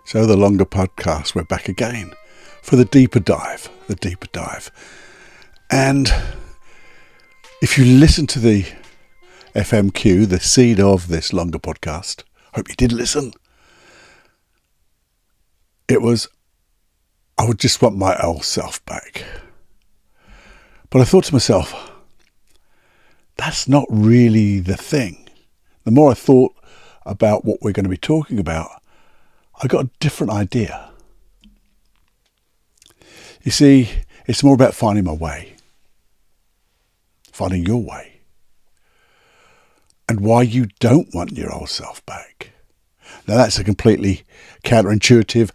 So the longer podcast, we're back again for the deeper dive. And if you listen to the FMQ, the seed of this longer podcast, hope you did listen. It was, I would just want my old self back. But I thought to myself, that's not really the thing. The more I thought about what we're going to be talking about, I got a different idea. You see, it's more about finding my way, finding your way, and why you don't want your old self back. Now that's a completely counterintuitive,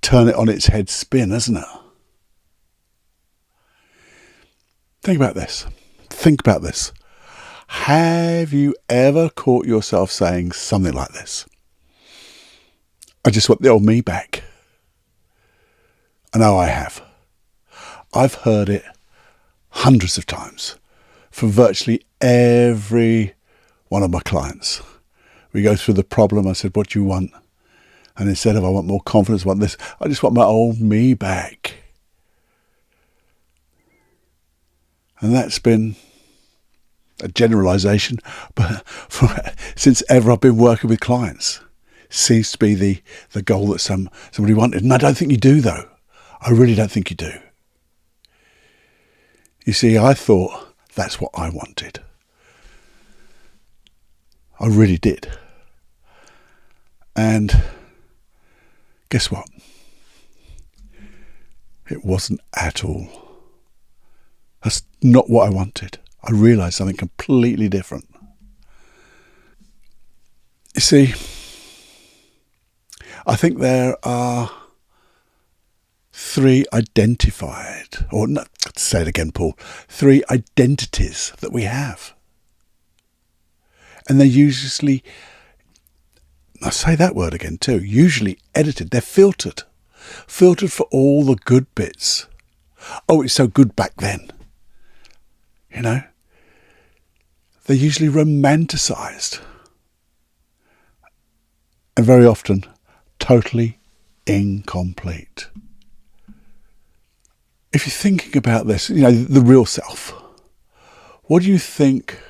turn it on its head spin, isn't it? Think about this. Have you ever caught yourself saying something like this? I just want the old me back. I know I have. I've heard it hundreds of times from virtually every one of my clients. We go through the problem. I said, what do you want? And instead of I want more confidence, I want this, I just want my old me back. And that's been a generalisation, but since ever I've been working with clients. Seems to be the goal that somebody wanted. And I don't think you do, though. I really don't think you do. You see, I thought that's what I wanted. I really did. And guess what? It wasn't at all. That's not what I wanted. I realised something completely different. You see, I think there are three identified, or no, say it again, Paul, three identities that we have. And they're usually, I say that word again too, usually edited, they're filtered for all the good bits. Oh, it's so good back then. You know, they're usually romanticised. And very often, totally incomplete. If you're thinking about this, you know, the real self, what do you think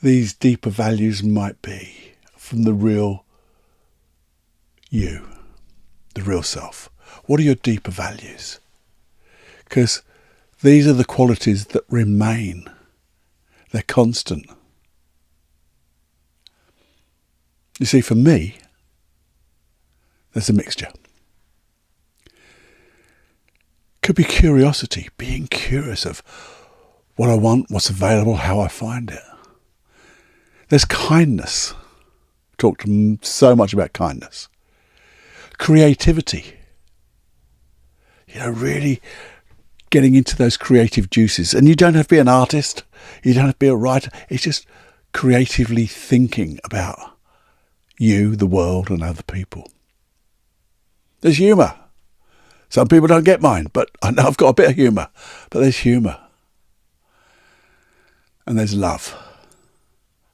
these deeper values might be from the real you, the real self? What are your deeper values? Because these are the qualities that remain. They're constant. You see, for me, there's a mixture. Could be curiosity, being curious of what I want, what's available, how I find it. There's kindness. Talked so much about kindness. Creativity. You know, really getting into those creative juices. And you don't have to be an artist. You don't have to be a writer. It's just creatively thinking about you, the world, and other people. There's humour. Some people don't get mine, but I know I've got a bit of humour. But there's humour. And there's love.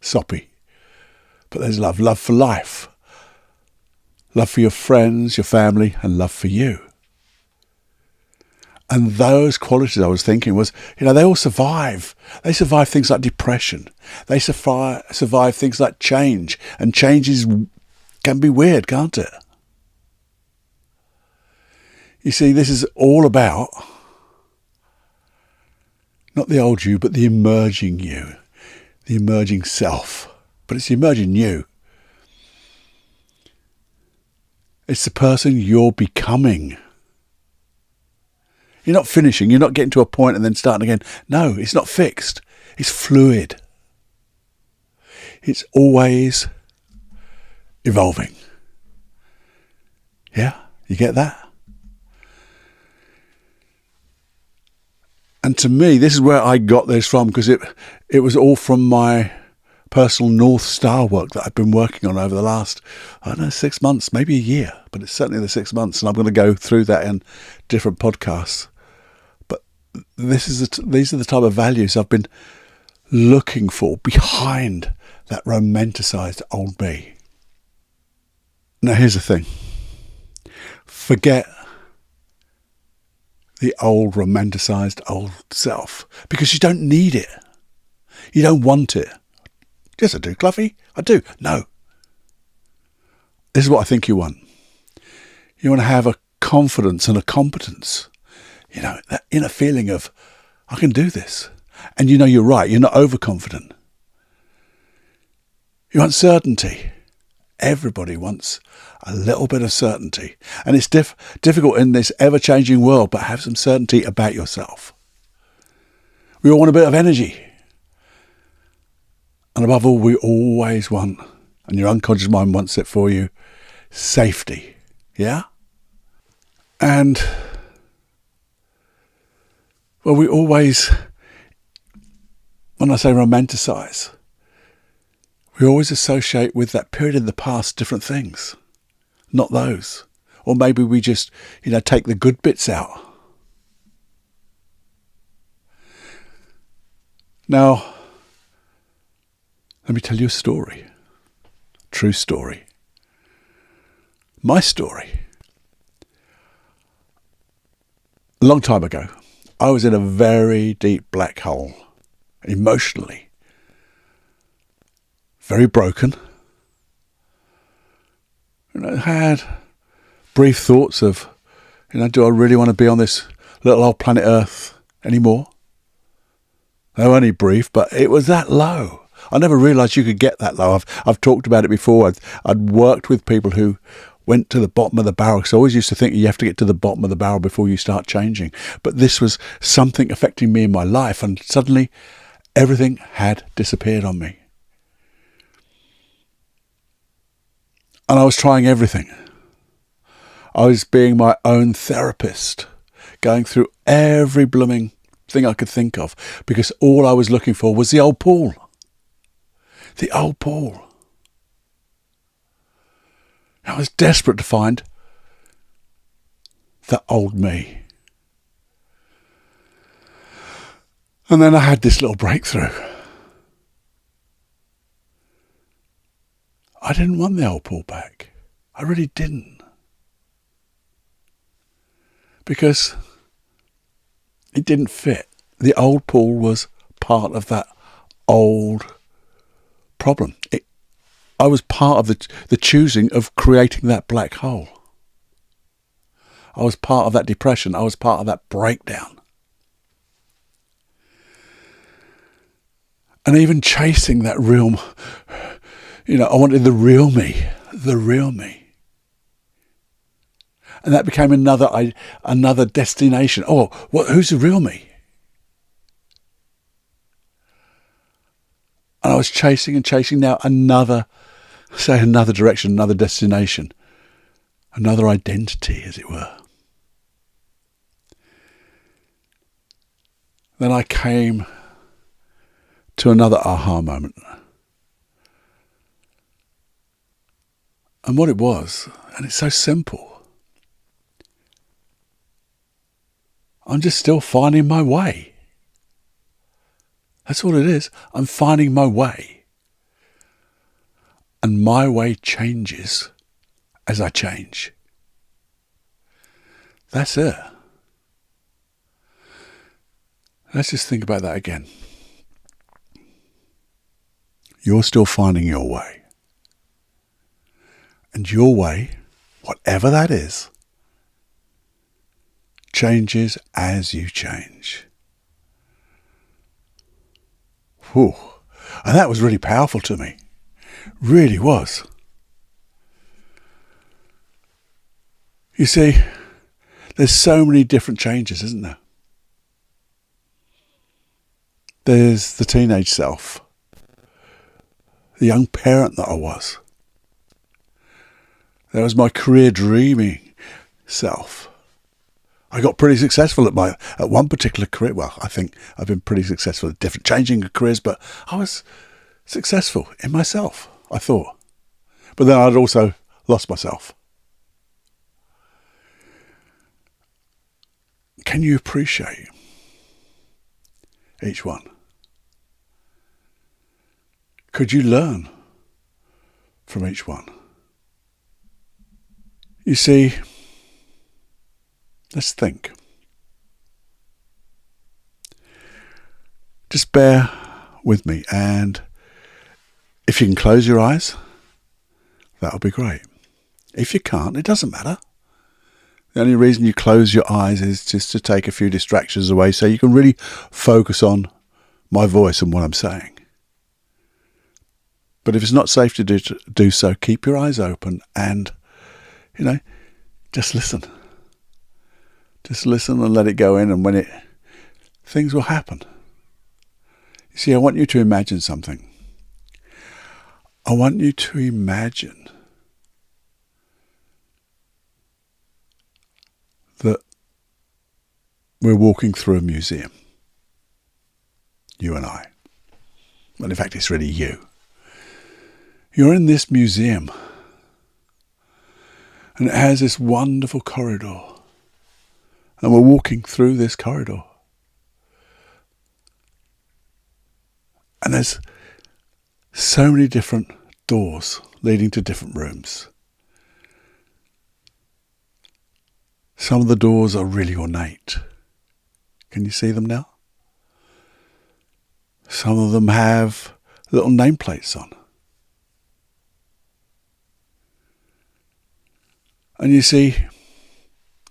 Soppy. But there's love. Love for life. Love for your friends, your family, and love for you. And those qualities I was thinking was, you know, they all survive. They survive things like depression. They survive things like change. And change can be weird, can't it? You see, this is all about not the old you, but the emerging you, the emerging self. But it's the emerging you. It's the person you're becoming. You're not finishing. You're not getting to a point and then starting again. No, it's not fixed. It's fluid. It's always evolving. Yeah, you get that? And to me, this is where I got this from, because it was all from my personal North Star work that I've been working on over the last, 6 months, maybe a year, but it's certainly the 6 months. And I'm going to go through that in different podcasts. But these are the type of values I've been looking for behind that romanticised old me. Now, here's the thing. Forget the old romanticised old self, because you don't need it. You don't want it. Yes, I do, Cluffy. I do. No. This is what I think you want. You want to have a confidence and a competence. You know, that inner feeling of, I can do this. And you know you're right. You're not overconfident. You want certainty. Everybody wants a little bit of certainty. And it's difficult in this ever-changing world, but have some certainty about yourself. We all want a bit of energy. And above all, we always want, and your unconscious mind wants it for you, safety. Yeah? And, well, we always, when I say romanticize, we always associate with that period in the past different things, not those. Or maybe we just, take the good bits out. Now, let me tell you a story. True story. My story. A long time ago, I was in a very deep black hole, emotionally. Very broken. I had brief thoughts of, do I really want to be on this little old planet Earth anymore? They were only brief, but it was that low. I never realised you could get that low. I've talked about it before. I'd worked with people who went to the bottom of the barrel, because I always used to think you have to get to the bottom of the barrel before you start changing. But this was something affecting me in my life, and suddenly everything had disappeared on me. And I was trying everything. I was being my own therapist, going through every blooming thing I could think of, because all I was looking for was the old Paul. The old Paul. I was desperate to find the old me. And then I had this little breakthrough. I didn't want the old Paul back. I really didn't. Because it didn't fit. The old Paul was part of that old problem. I was part of the choosing of creating that black hole. I was part of that depression. I was part of that breakdown. And even chasing that real, I wanted the real me. The real me. And that became another destination. Oh, who's the real me? And I was chasing and chasing now another direction, another destination, another identity, as it were. Then I came to another aha moment. And what it was, and it's so simple, I'm just still finding my way. That's all it is. I'm finding my way. And my way changes as I change. That's it. Let's just think about that again. You're still finding your way. And your way, whatever that is, changes as you change. Whew. And that was really powerful to me. Really was. You see, there's so many different changes, isn't there? There's the teenage self, the young parent that I was. There was my career dreaming self. I got pretty successful at one particular career. Well, I think I've been pretty successful at different changing careers, but I was successful in myself, I thought. But then I'd also lost myself. Can you appreciate each one? Could you learn from each one? You see, Let's think. Just bear with me, and if you can close your eyes, that'll be great. If you can't, it doesn't matter. The only reason you close your eyes is just to take a few distractions away so you can really focus on my voice and what I'm saying. But if it's not safe to do so, keep your eyes open and, just listen. Just listen and let it go in, and things will happen. You see, I want you to imagine something. I want you to imagine that we're walking through a museum. You and I. Well, in fact, it's really you. You're in this museum, and it has this wonderful corridor. And we're walking through this corridor. And there's so many different doors leading to different rooms. Some of the doors are really ornate. Can you see them now? Some of them have little nameplates on. And you see,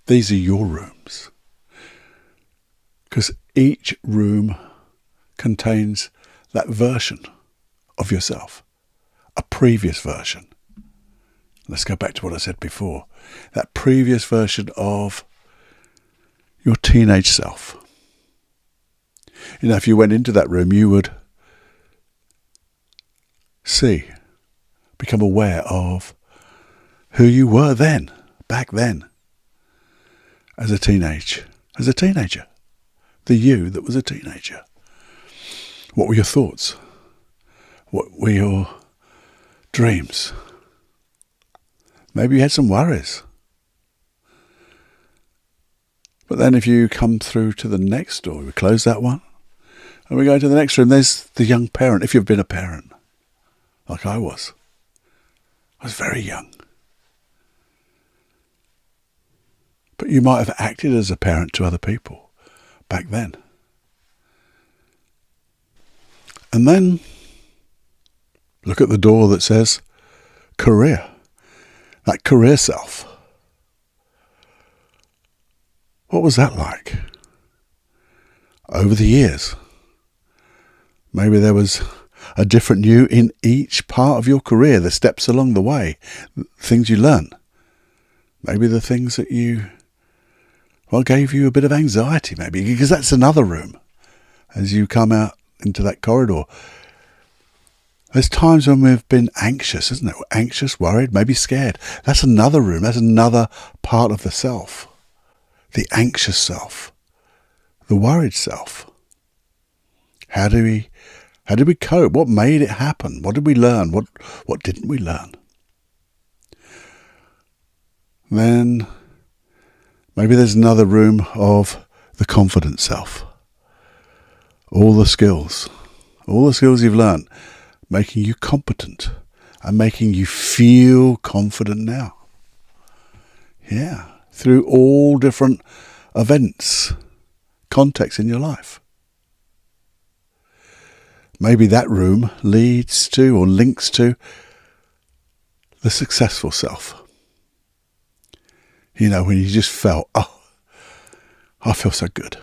these are your rooms. Because each room contains that version of yourself, a previous version. Let's go back to what I said before. That previous version of your teenage self. If you went into that room, you would become aware of who you were back then, as a teenager. The you that was a teenager. What were your thoughts? What were your dreams? Maybe you had some worries. But then if you come through to the next door, we close that one, and we go to the next room, there's the young parent. If you've been a parent, like I was very young. But you might have acted as a parent to other people back then. And then look at the door that says career. That career self. What was that like? Over the years. Maybe there was a different you in each part of your career, the steps along the way, things you learned. Maybe the things that gave you a bit of anxiety, maybe, because that's another room. As you come out into that corridor, there's times when we've been anxious, isn't it? Anxious, worried, maybe scared. That's another room. That's another part of the self. The anxious self. The worried self. How do we cope? What made it happen? What did we learn? What didn't we learn? Then maybe there's another room of the confident self. All the skills you've learned, making you competent and making you feel confident now. Yeah, through all different events, contexts in your life. Maybe that room leads to or links to the successful self. When you just felt, I feel so good.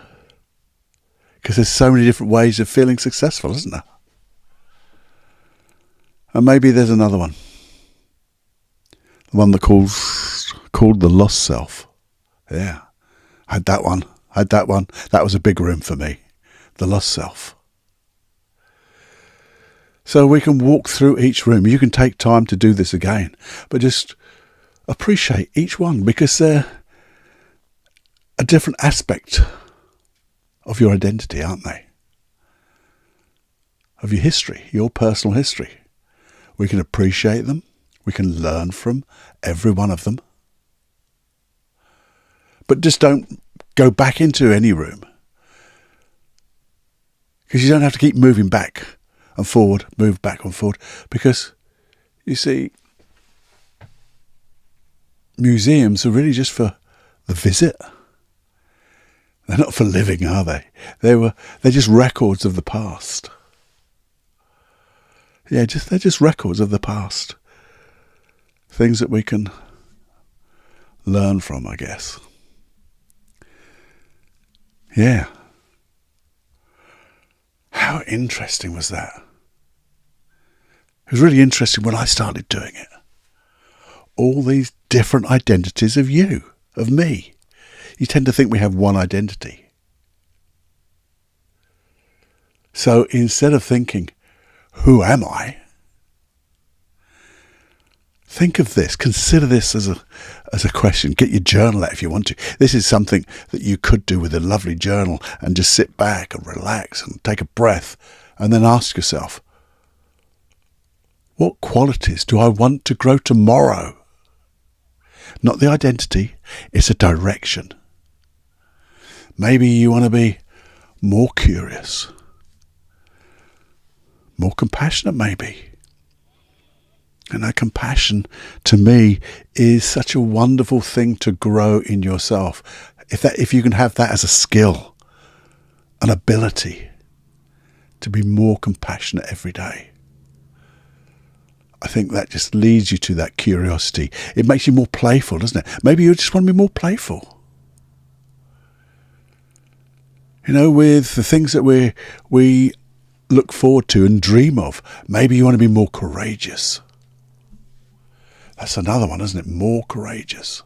Because there's so many different ways of feeling successful, isn't there? And maybe there's another one. The one that called the lost self. Yeah. Had that one. That was a big room for me. The lost self. So we can walk through each room. You can take time to do this again. But just appreciate each one, because they're a different aspect of your identity, aren't they? Of your history, your personal history. We can appreciate them. We can learn from every one of them. But just don't go back into any room. Because you don't have to keep moving back and forward, move back and forward. Because, you see, museums are really just for the visit. They're not for living, are they? They're just records of the past. Yeah, they're just records of the past. Things that we can learn from, I guess. Yeah. How interesting was that? It was really interesting when I started doing it. All these different identities of you, of me. You tend to think we have one identity. So instead of thinking, who am I? Think of this. Consider this as a question. Get your journal out if you want to. This is something that you could do with a lovely journal and just sit back and relax and take a breath and then ask yourself, what qualities do I want to grow tomorrow? Not the identity, it's a direction. Maybe you want to be more curious, more compassionate maybe. And that compassion, to me, is such a wonderful thing to grow in yourself. If you can have that as a skill, an ability to be more compassionate every day, I think that just leads you to that curiosity. It makes you more playful, doesn't it? Maybe you just want to be more playful. You know, with the things that we look forward to and dream of, maybe you want to be more courageous. That's another one, isn't it? More courageous.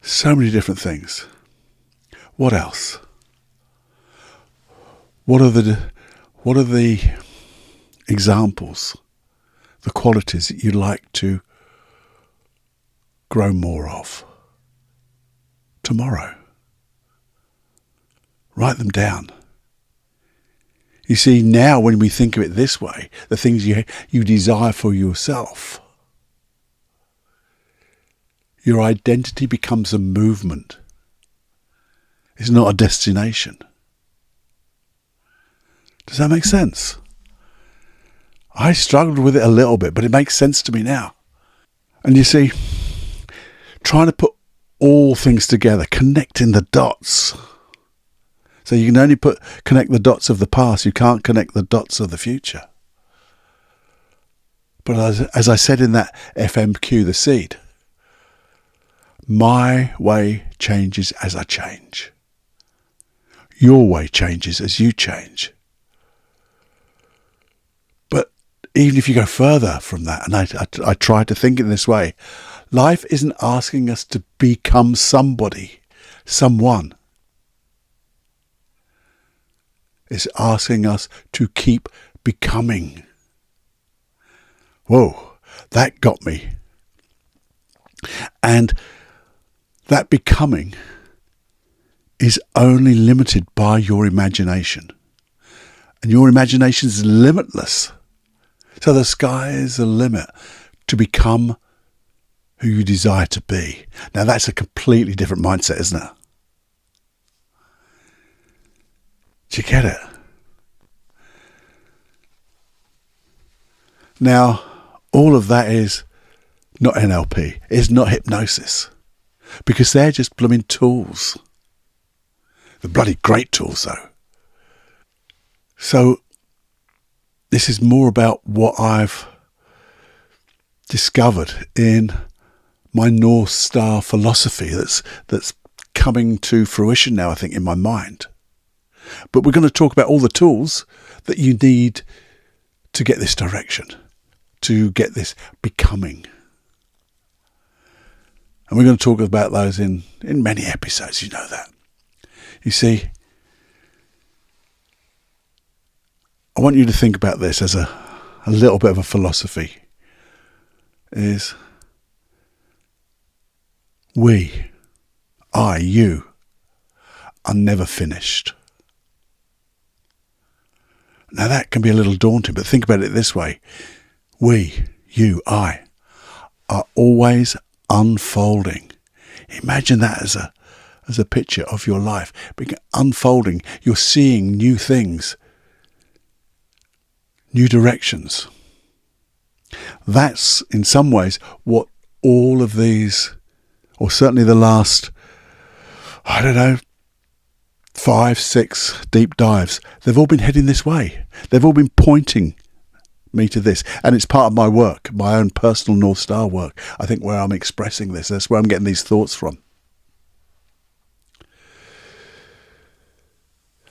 So many different things. What else? What are the examples, the qualities that you'd like to grow more of tomorrow? Write them down. You see, now when we think of it this way, the things you desire for yourself, your identity becomes a movement. It's not a destination. Does that make sense? I struggled with it a little bit, but it makes sense to me now. And you see, trying to put all things together, connecting the dots. So you can only connect the dots of the past. You can't connect the dots of the future. But as I said in that FMQ, the seed, my way changes as I change. Your way changes as you change. But even if you go further from that, and I try to think in this way, life isn't asking us to become somebody, someone. It's asking us to keep becoming. Whoa, that got me. And that becoming is only limited by your imagination. And your imagination is limitless. So the sky is the limit to become who you desire to be. Now that's a completely different mindset, isn't it? Do you get it? Now, all of that is not NLP. It's not hypnosis. Because they're just blooming tools. They're bloody great tools, though. So, this is more about what I've discovered in my North Star philosophy that's coming to fruition now, I think, in my mind. But we're going to talk about all the tools that you need to get this direction, to get this becoming. And we're going to talk about those in many episodes, you know that. You see, I want you to think about this as a little bit of a philosophy. Is we, I, you, are never finished. Now that can be a little daunting, but think about it this way. We, you, I, are always unfolding. Imagine that as a picture of your life. Unfolding. You're seeing new things, new directions. That's, in some ways, what all of these, or certainly the last, 10 5, 6 deep dives. They've all been heading this way. They've all been pointing me to this. And it's part of my work, my own personal North Star work. I think where I'm expressing this, that's where I'm getting these thoughts from.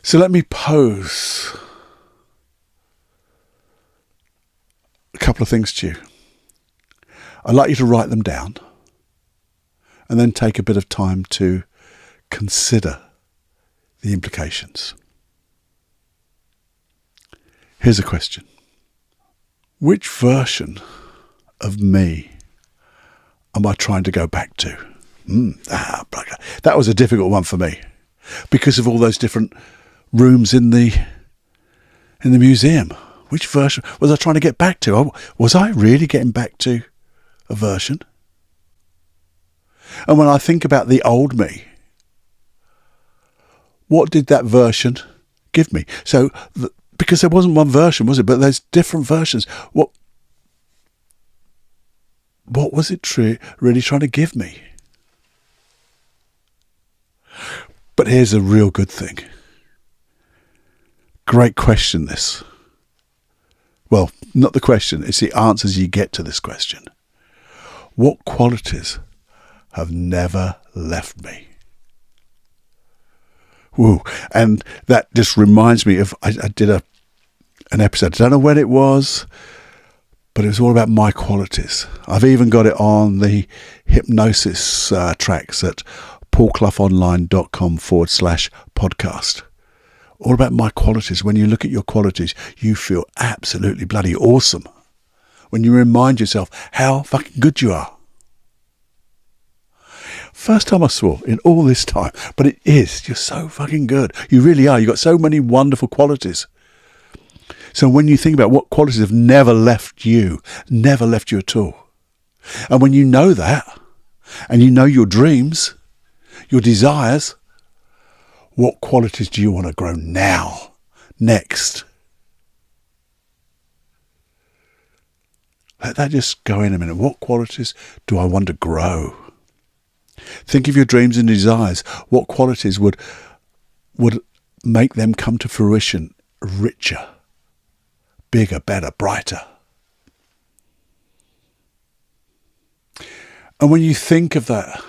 So let me pose a couple of things to you. I'd like you to write them down and then take a bit of time to consider the implications. Here's a question. Which version of me am I trying to go back to? That was a difficult one for me because of all those different rooms in the museum. Which version was I trying to get back to? Was I really getting back to a version? And when I think about the old me, what did that version give me? So, because there wasn't one version, was it? But there's different versions. What was it really trying to give me? But here's a real good thing. Great question, this. Well, not the question, it's the answers you get to this question. What qualities have never left me? Woo. And that just reminds me of, I did an episode, I don't know when it was, but it was all about my qualities. I've even got it on the hypnosis tracks at paulcloughonline.com/podcast. All about my qualities. When you look at your qualities, you feel absolutely bloody awesome. When you remind yourself how fucking good you are. First time I swore in all this time, but it is. You're so fucking good. You really are. You've got so many wonderful qualities. So when you think about what qualities have never left you at all, and when you know that, and you know your dreams, your desires, what qualities do you want to grow now, next? Let that just go in a minute. What qualities do I want to grow? Think of your dreams and desires. What qualities would make them come to fruition richer, bigger, better, brighter? And when you think of that,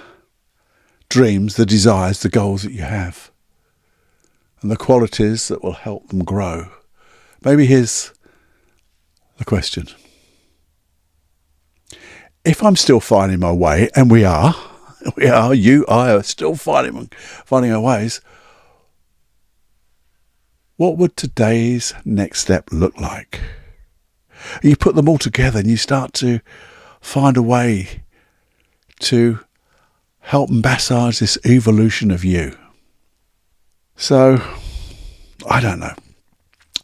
dreams, the desires, the goals that you have, and the qualities that will help them grow, maybe here's the question. If I'm still finding my way, and we are, you, I are still finding our ways, what would today's next step look like? You put them all together and you start to find a way to help massage this evolution of you. So, I don't know.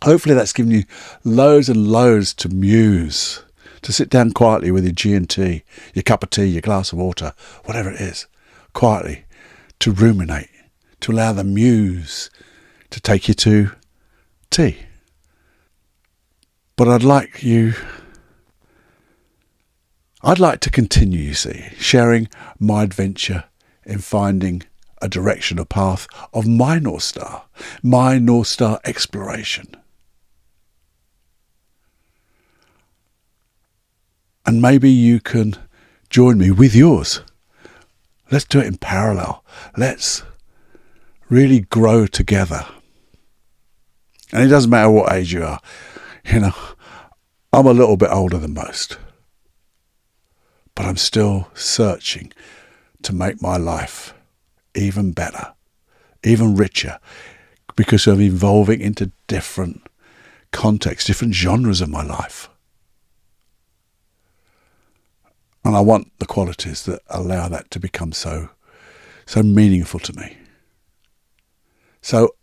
Hopefully that's given you loads and loads to muse, to sit down quietly with your G&T, your cup of tea, your glass of water, whatever it is, quietly, to ruminate, to allow the muse to take you to tea. But I'd like to continue, you see, sharing my adventure in finding a direction, a path of my North Star exploration. And maybe you can join me with yours. Let's do it in parallel. Let's really grow together. And it doesn't matter what age you are. You know, I'm a little bit older than most. But I'm still searching to make my life even better, even richer, because I'm evolving into different contexts, different genres of my life. And I want the qualities that allow that to become so meaningful to me. So,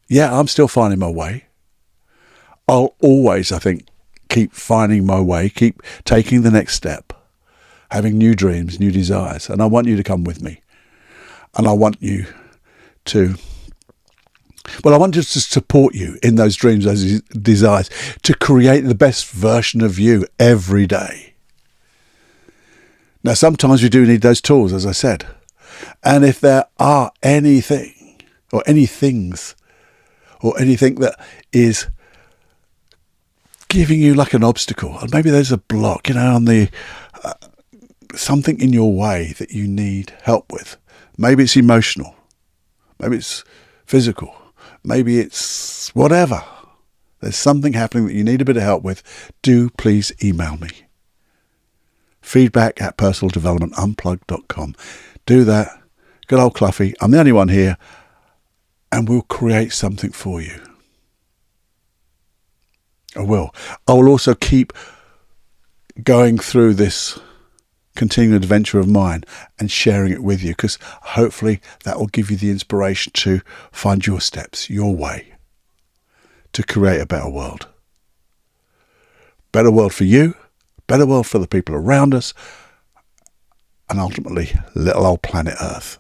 yeah, I'm still finding my way. I'll always, I think, keep finding my way, keep taking the next step, having new dreams, new desires. And I want you to come with me. And I want you to, I want just to support you in those dreams, those desires, to create the best version of you every day. Now, sometimes we do need those tools, as I said. And if there are anything or any things, or anything that is giving you like an obstacle. And maybe there's a block, on the something in your way that you need help with. Maybe it's emotional. Maybe it's physical. Maybe it's whatever. There's something happening that you need a bit of help with. Do please email me. feedback@personaldevelopmentunplugged.com. Do that. Good old Cluffy. I'm the only one here, and we'll create something for you. I will also keep going through this continuing adventure of mine and sharing it with you, because hopefully that will give you the inspiration to find your steps, your way to create a better world. Better world for you, better world for the people around us, and ultimately little old planet Earth.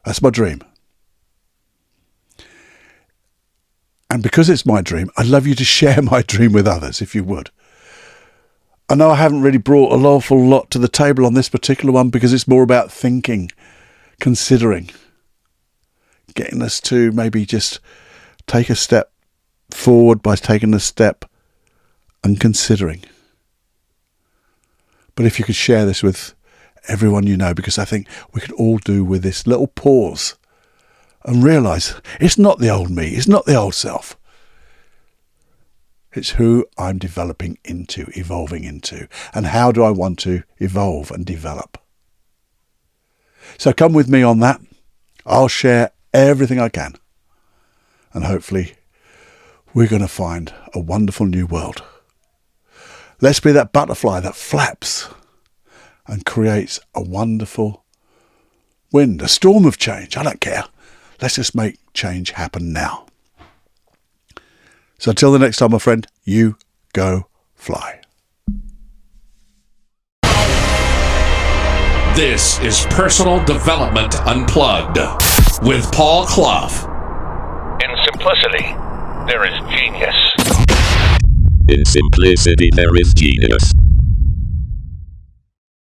That's my dream. And because it's my dream, I'd love you to share my dream with others, if you would. I know I haven't really brought an awful lot to the table on this particular one, because it's more about thinking, considering, getting us to maybe just take a step forward by taking a step and considering. But if you could share this with everyone you know, because I think we could all do with this little pause and realise it's not the old me, it's not the old self. It's who I'm developing into, evolving into, and how do I want to evolve and develop. So come with me on that. I'll share everything I can, and hopefully we're going to find a wonderful new world. Let's be that butterfly that flaps and creates a wonderful wind, a storm of change. I don't care. Let's just make change happen now. So until the next time, my friend, you go fly. This is Personal Development Unplugged with Paul Clough. In simplicity, there is genius. In simplicity, there is genius.